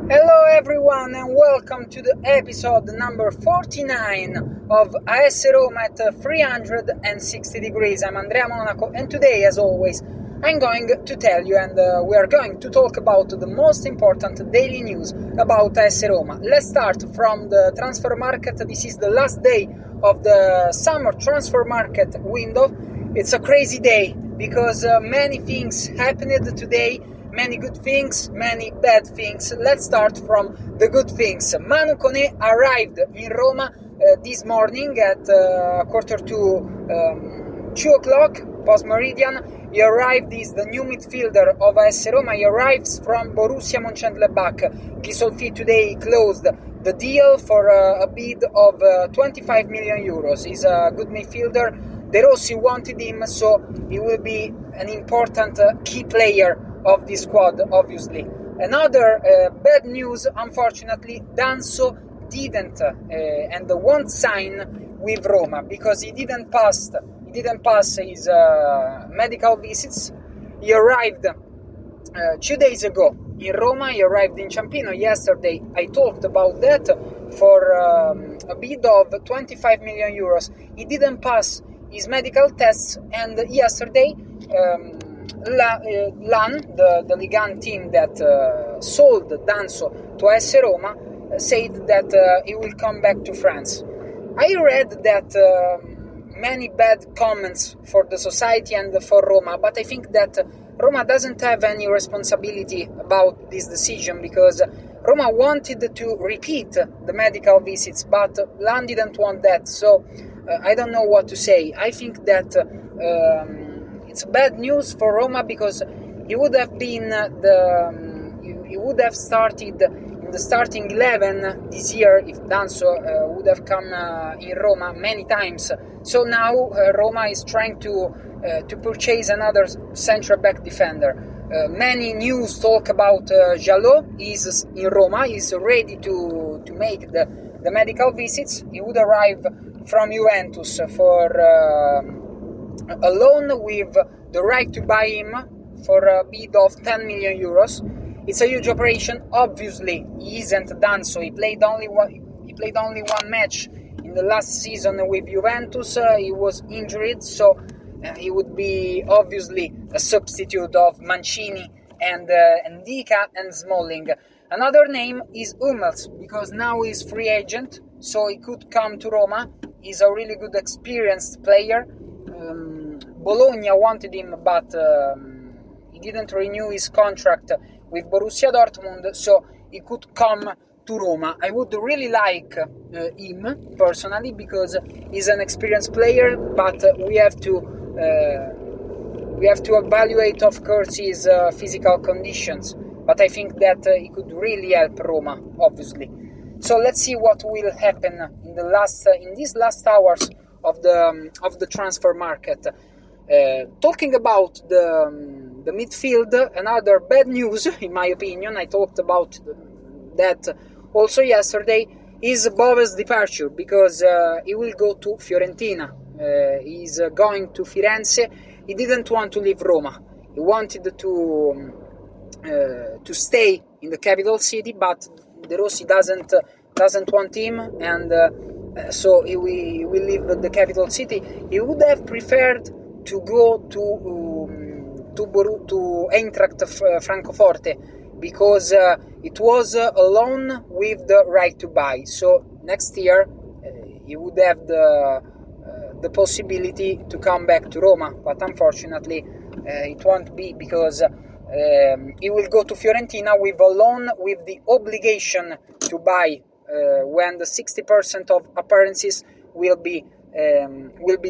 Hello everyone and welcome to the episode number 49 of AS Roma at 360 degrees. I'm Andrea Monaco and today, as always, I'm going to tell you and we are going to talk about the most important daily news about AS Roma. Let's start from the transfer market. This is the last day of the summer transfer market window. It's a crazy day because many things happened today. Many good things, many bad things. Let's start from the good things. Manu Kone arrived in Roma this morning at 2 o'clock, post-meridian. He arrived, is the new midfielder of AS Roma. He arrives from Borussia Mönchengladbach. Gisolfi today closed the deal for a bid of 25 million euros. He's a good midfielder. De Rossi wanted him, so he will be an important key player of this squad, obviously. Another bad news, unfortunately, Danso didn't and won't sign with Roma because he didn't pass his medical visits. He arrived 2 days ago in Roma. He arrived in Ciampino yesterday. I talked about that for a bid of 25 million euros. He didn't pass his medical tests, and yesterday LAN, the Ligue 1 team that sold Danso to AS Roma, said that he will come back to France. I read that many bad comments for the society and for Roma, but I think that Roma doesn't have any responsibility about this decision because Roma wanted to repeat the medical visits, but LAN didn't want that, so I don't know what to say. I think that it's bad news for Roma because he would have been he would have started in the starting 11 this year if Danso would have come in Roma many times. So now Roma is trying to purchase another central back defender. Many news talk about Jalot. Is in Roma. He's ready to make the medical visits. He would arrive from Juventus for a loan with the right to buy him for a bid of 10 million euros. It's a huge operation. Obviously, he isn't done, so he played only one match in the last season with Juventus. He was injured, so he would be obviously a substitute of Mancini and Ndika and Smalling. Another name is Hummels, because now he's free agent, so he could come to Roma. He's a really good experienced player. Bologna wanted him, but he didn't renew his contract with Borussia Dortmund, so he could come to Roma. I would really like him personally because he's an experienced player, but we have to evaluate, of course, his physical conditions. But I think that he could really help Roma, obviously. So let's see what will happen in these last hours of the transfer market. Talking about the midfield, another bad news in my opinion, I talked about that also yesterday, is Bove's departure because he will go to Fiorentina. He's going to Firenze. He didn't want to leave Roma. He wanted to stay in the capital city, but De Rossi doesn't want him, and so he will leave the capital city. He would have preferred to go to Eintracht Francoforte because it was a loan with the right to buy. So next year he would have the possibility to come back to Roma, but unfortunately it won't be because he will go to Fiorentina with a loan with the obligation to buy when the 60% of appearances will be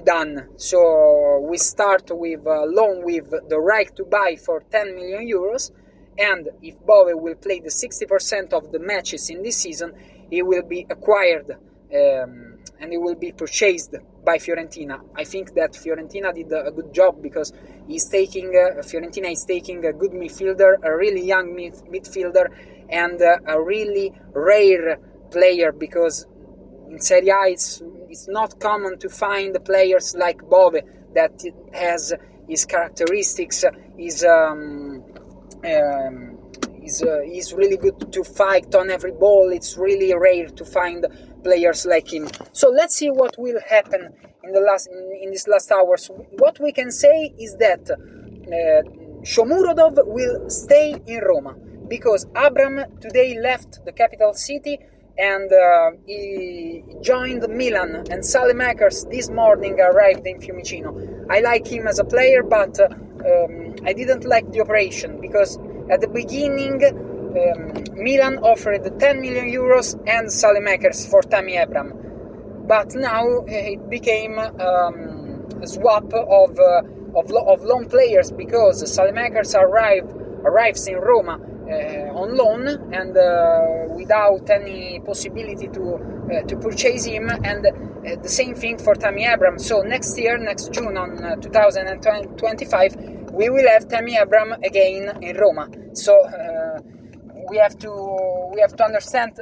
done. So we start with a loan with the right to buy for 10 million euros, and if Bove will play the 60% of the matches in this season, he will be acquired and he will be purchased by Fiorentina. I think that Fiorentina did a good job because Fiorentina is taking a good midfielder, a really young midfielder, and a really rare player because in Serie A it's not common to find players like Bove that has his characteristics, his He's really good to fight on every ball. It's really rare to find players like him. So let's see what will happen in these last hours. What we can say is that Shomurodov will stay in Roma because Abram today left the capital city and he joined Milan, and Saelemaekers this morning arrived in Fiumicino. I like him as a player, but I didn't like the operation because at the beginning Milan offered 10 million euros and Saelemaekers for Tammy Abraham, but now it became a swap of loan players because Saelemaekers arrives in Roma on loan and without any possibility to purchase him, and the same thing for Tammy Abraham. So next June on 2025, we will have Tammy Abraham again in Roma. So we have to understand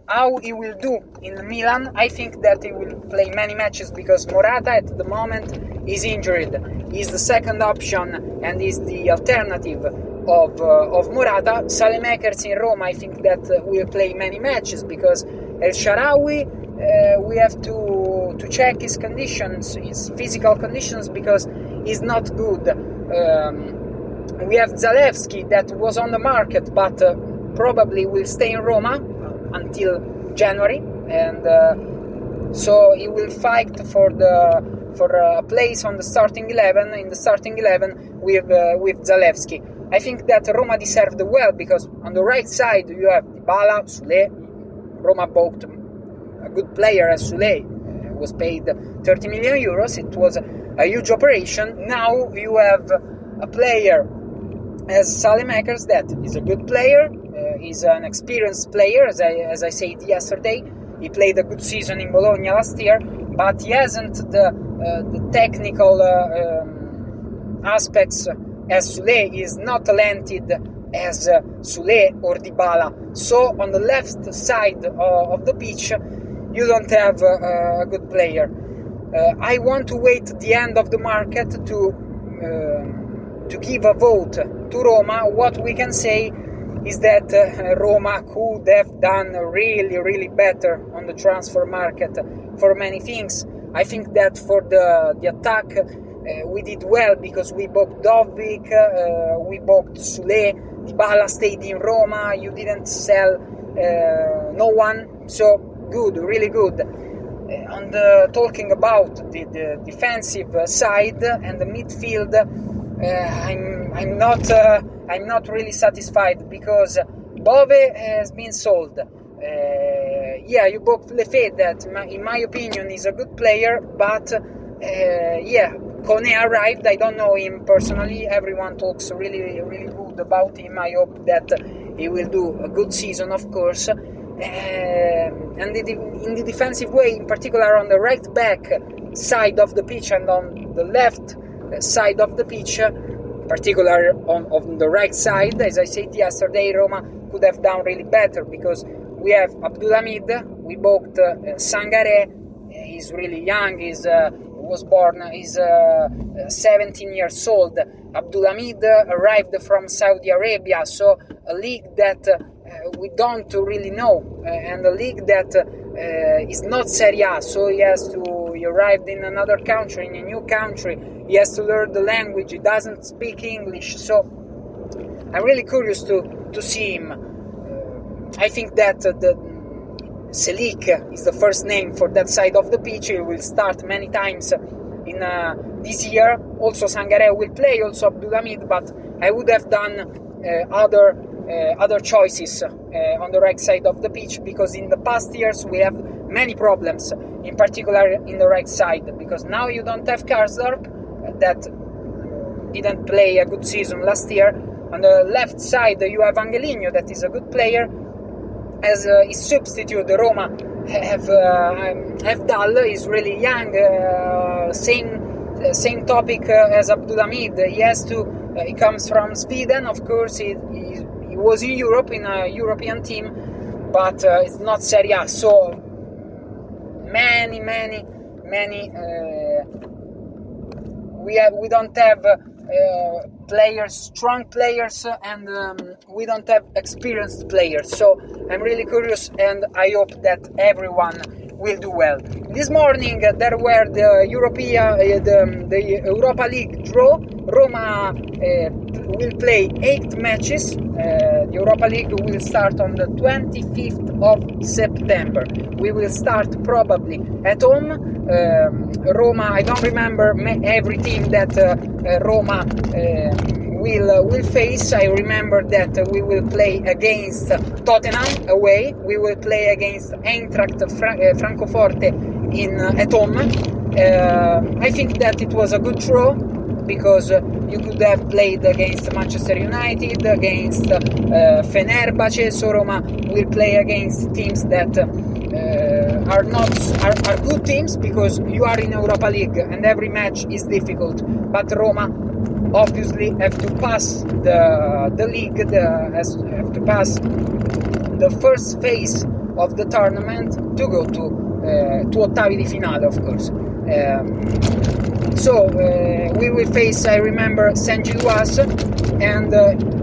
how he will do in Milan. I think that he will play many matches because Morata at the moment is injured. He's the second option and is the alternative of Morata. Saelemaekers in Roma, I think that will play many matches because El Shaarawy, we have to check his conditions, his physical conditions, because he's not good. We have Zalewski that was on the market, but probably will stay in Roma until January, and so he will fight for a place on the starting 11 with Zalewski. I think that Roma deserved well because on the right side you have Dybala, Soulé. Roma bought a good player as Soulé, was paid 30 million euros. It was a huge operation. Now you have a player as Saelemaekers that is a good player. He's an experienced player, as I said yesterday. He played a good season in Bologna last year, but he hasn't the technical aspects as Soulé. He is not talented as Soulé or Dybala. So on the left side of the pitch, you don't have a good player. I want to wait the end of the market to give a vote to Roma. What we can say is that Roma could have done really, really better on the transfer market for many things. I think that for the attack we did well because we bought Dovic, we bought Soulé, Dybala stayed in Roma, you didn't sell no one, so good, really good. Talking about the defensive side and the midfield, I'm not really satisfied because Bove has been sold. You bought Lefebvre, that in my opinion is a good player, but Kone arrived. I don't know him personally. Everyone talks really, really good about him. I hope that he will do a good season, of course. And in the defensive way, in particular on the right back side of the pitch and on the left side of the pitch, particular on the right side, as I said yesterday, Roma could have done really better because we have Abdulhamid, we bought Sangaré. He's really young, he's 17 years old. Abdulhamid arrived from Saudi Arabia, so a league that we don't really know, and a league that is not Serie A, so he arrived in another country, in a new country, he has to learn the language, he doesn't speak English, so I'm really curious to see him. I think that Selik is the first name for that side of the pitch. He will start many times in this year. Also Sangaré will play, also Abdulhamid, but I would have done other choices on the right side of the pitch, because in the past years we have many problems, in particular in the right side, because now you don't have Karsdorp that didn't play a good season last year. On the left side you have Angelino that is a good player. As his substitute, Roma have Dal, is really young. Same topic as Abdulhamid. He comes from Sweden, of course. He was in Europe in a European team, but it's not Serie A. So many. We don't have players, strong players, and we don't have experienced players. So I'm really curious, and I hope that everyone will do well. This morning there were the Europa League draw. Roma will play 8 matches. The Europa League will start on the 25th of September. We will start probably at home. Roma, I don't remember every team that Roma will face. I remember that we will play against Tottenham away. We will play against Eintracht Francoforte at home. I think that it was a good draw, because you could have played against Manchester United, against Fenerbahce. So Roma will play against teams that are good teams, because you are in Europa League and every match is difficult. But Roma obviously have to pass the league, have to pass the first phase of the tournament to go to ottavi di finale, of course. So we will face, I remember, San Giluas, and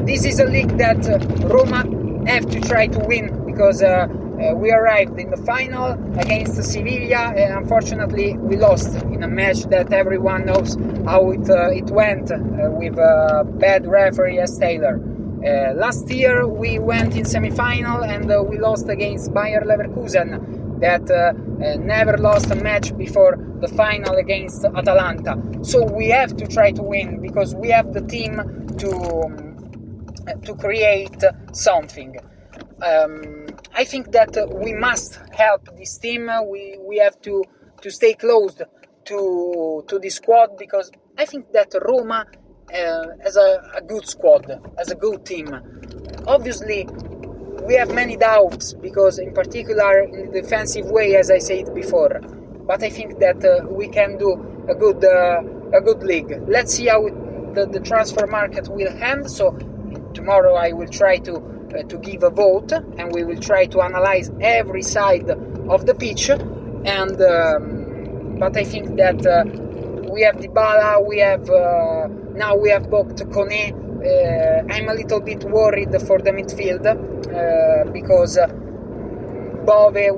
this is a league that Roma have to try to win, because we arrived in the final against Sevilla, and unfortunately we lost in a match that everyone knows how it went, with a bad referee as Taylor. Last year we went in semi-final and we lost against Bayer Leverkusen, that never lost a match before the final against Atalanta. So we have to try to win, because we have the team to create something. I think that we must help this team. We have to stay close to the squad, because I think that Roma has a good squad, has a good team. Obviously, we have many doubts, because in particular in the defensive way, as I said before. But I think that we can do a good league. Let's see how the transfer market will end. So tomorrow I will try to give a vote, and we will try to analyze every side of the pitch. And but I think that we have Dybala, we have now we have booked Kone. I'm a little bit worried for the midfield, because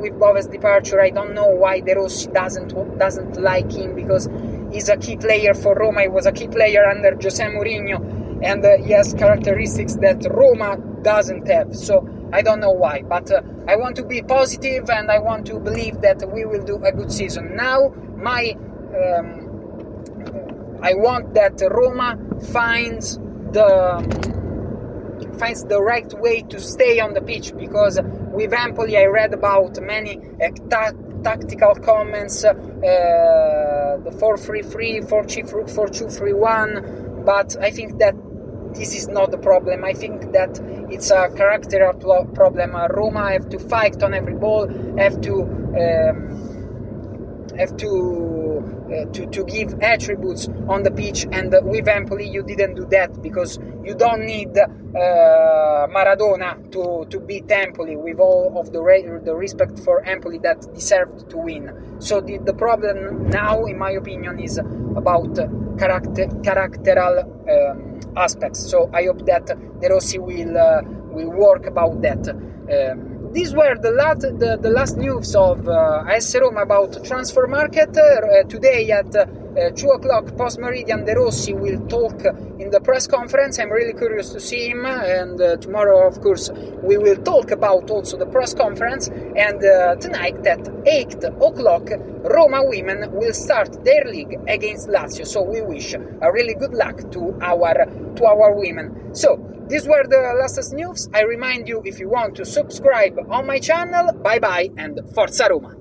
with Bove's departure, I don't know why De Rossi doesn't like him, because he's a key player for Roma. He was a key player under Jose Mourinho, and he has characteristics that Roma doesn't have. So I don't know why, but I want to be positive, and I want to believe that we will do a good season. Now I want that Roma finds the right way to stay on the pitch, because with Empoli I read about many tactical comments, the 4-3-3, 4-2-3-1, but I think that this is not the problem. I think that it's a character problem. Roma have to fight on every ball, have to give attributes on the pitch, and with Empoli you didn't do that, because you don't need Maradona to beat Empoli, with all of the respect for Empoli that deserved to win. So the problem now, in my opinion, is about characteral aspects. So I hope that De Rossi will work about that. These were the last news of AS Roma about Transfermarket. Today at 2 o'clock post meridian, De Rossi will talk in the press conference. I'm really curious to see him, and tomorrow, of course, we will talk about also the press conference. And tonight at 8 o'clock, Roma women will start their league against Lazio. So we wish a really good luck to our women. So these were the latest news. I remind you, if you want to subscribe on my channel, bye bye and Forza Roma!